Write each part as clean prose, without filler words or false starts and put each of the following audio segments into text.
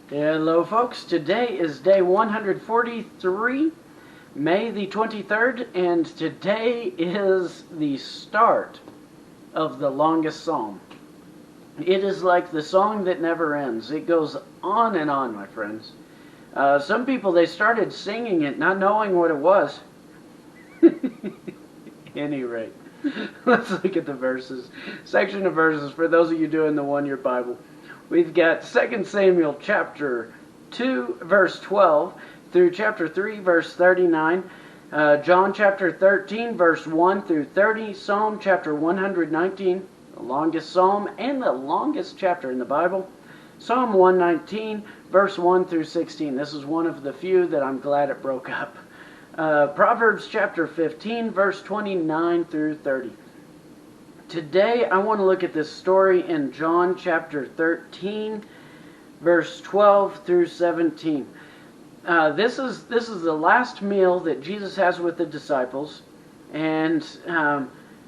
Hello folks, today is day 143, May the 23rd, and today is the start of the longest psalm. It is like the song that never ends. It goes on and on, my friends. Some people, they started singing it not knowing what it was. Any rate, let's look at the verses. Section of verses for those of you doing the one-year Bible. We've got 2 Samuel chapter 2, verse 12, through chapter 3, verse 39, John chapter 13, verse 1 through 30, Psalm chapter 119, the longest psalm and the longest chapter in the Bible, Psalm 119, verse 1 through 16. This is one of the few that I'm glad it broke up. Proverbs chapter 15, verse 29 through 30. Today I want to look at this story in John chapter 13, verse 12 through 17. This is the last meal that Jesus has with the disciples, and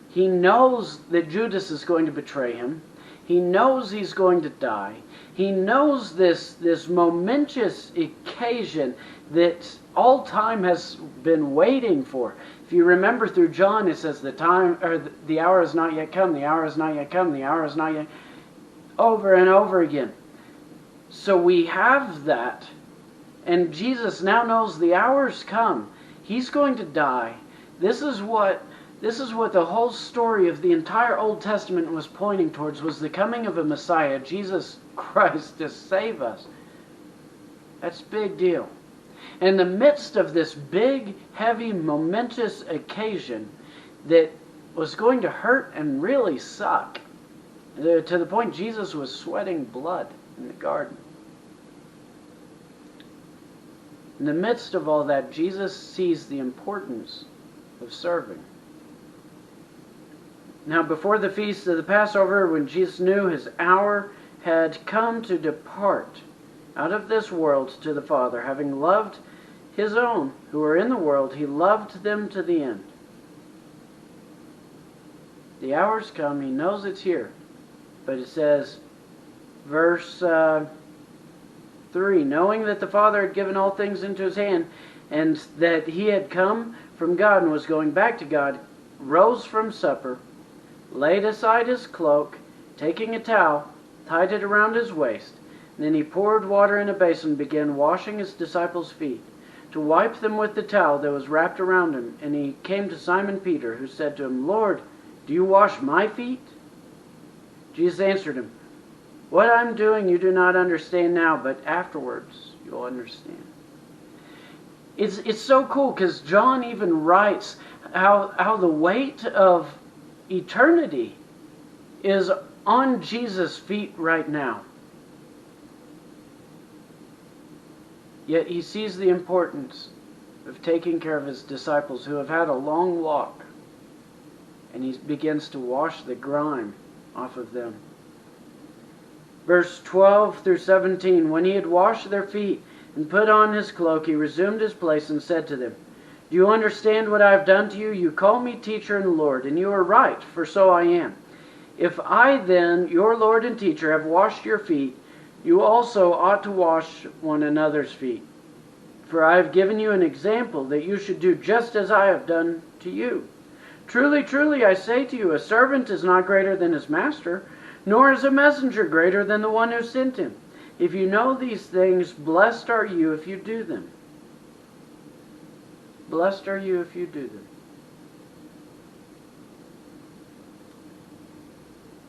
he knows that Judas is going to betray him. He knows he's going to die. He knows this momentous occasion that all time has been waiting for. If you remember through John, it says the hour has not yet come, the hour has not yet come, the hour has not yet, over and over again. So we have that, and Jesus now knows the hour's come. He's going to die. This is what the whole story of the entire Old Testament was pointing towards, was the coming of a Messiah, Jesus Christ, to save us. That's a big deal. In the midst of this big, heavy, momentous occasion that was going to hurt and really suck, to the point Jesus was sweating blood in the garden. In the midst of all that, Jesus sees the importance of serving. Now, before the feast of the Passover, when Jesus knew his hour had come to depart out of this world to the Father, having loved his own who were in the world, he loved them to the end. The hour's come, he knows it's here. But it says, verse 3, knowing that the Father had given all things into his hand, and that he had come from God and was going back to God, rose from supper, laid aside his cloak, taking a towel, tied it around his waist. And then he poured water in a basin and began washing his disciples' feet, to wipe them with the towel that was wrapped around him. And he came to Simon Peter, who said to him, Lord, do you wash my feet? Jesus answered him, what I'm doing you do not understand now, but afterwards you'll understand. It's so cool, because John even writes how the weight of eternity is on Jesus' feet right now. Yet he sees the importance of taking care of his disciples who have had a long walk, and he begins to wash the grime off of them. Verse 12 through 17, when he had washed their feet and put on his cloak, he resumed his place and said to them, do you understand what I have done to you? You call me teacher and Lord, and you are right, for so I am. If I then, your Lord and teacher, have washed your feet, you also ought to wash one another's feet. For I have given you an example that you should do just as I have done to you. Truly, truly, I say to you, a servant is not greater than his master, nor is a messenger greater than the one who sent him. If you know these things, blessed are you if you do them. Blessed are you if you do them.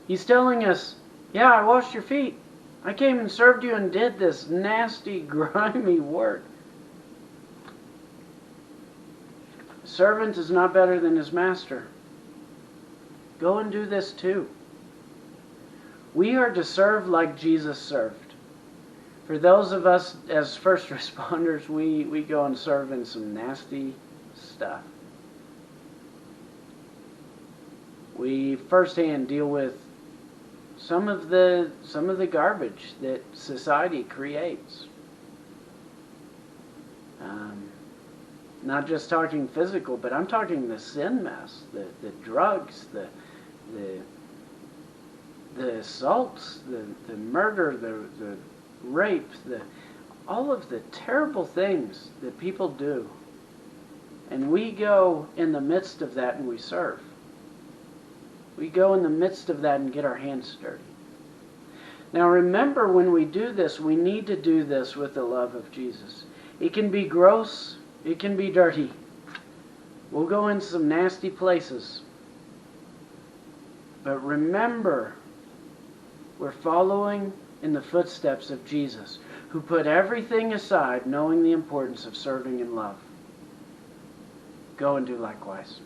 He's telling us, yeah, I washed your feet. I came and served you and did this nasty, grimy work. A servant is not better than his master. Go and do this too. We are to serve like Jesus served. For those of us as first responders, we go and serve in some nasty stuff. We firsthand deal with some of the garbage that society creates. Not just talking physical, but I'm talking the sin mess, the drugs, the assaults, the murder, the rape, all of the terrible things that people do. And we go in the midst of that and we serve. We go in the midst of that and get our hands dirty. Now remember, when we do this, we need to do this with the love of Jesus. It can be gross. It can be dirty. We'll go in some nasty places. But remember, we're following in the footsteps of Jesus, who put everything aside, knowing the importance of serving in love. Go and do likewise.